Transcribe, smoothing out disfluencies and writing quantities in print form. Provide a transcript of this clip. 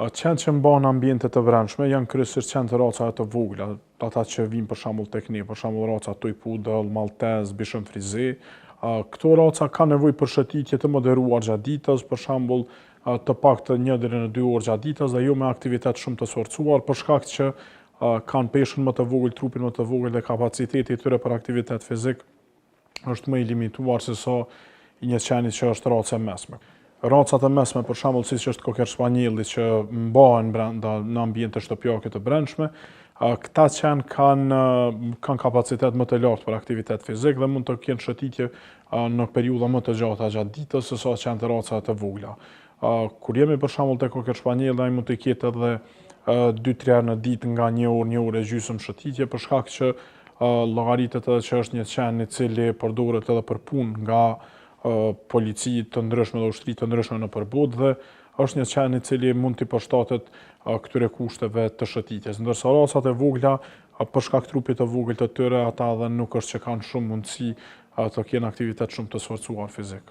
Qenë që mban ambiente të brendshme janë kryesisht qenë të raca të vogla, ata që vinë për shembull tek ne, për shembull raca Toy Poodle, Maltez, Bichon Frise. Këto raca kanë nevojë për shëtitje të moderuar gjatë ditës, për shembull të paktën 1 deri në 2 orë gjatë ditës dhe jo me aktivitet shumë të forcuar, për shkak që kanë peshën më të vogël, trupin më të vogël dhe kapaciteti i tyre për aktivitet fizik është më i limituar se sa i një qeni që është raca e mesme. Racat e mesme, për shembull, siç është Cocker Spanieli që mbahen brenda në ambiente shtëpiake të brendshme, këta qenë kanë kapacitet më të lartë për aktivitet fizik dhe mund të kenë shëtitje në periudha më të gjata gjatë ditës se sa qenë të raca të vogla. Kur jemi për shembull te Cocker Spanieli, ai mund të ketë edhe 2-3 herë në ditë nga 1 orë e gjysmë shëtitje, për shkak që llogaritet edhe që është një qen i cili përdoret edhe për punë nga polici të ndryshme dhe ushtri të ndryshme në përbot dhe është një qen i cili mund t'i përshtatet këtyre kushteve të shëtitjes. Ndërsa racat e vogla, për shkak trupit të vogël të tyre, ata edhe nuk është që kanë shumë mundësi të kenë aktivitet shumë të sforcuar fizik.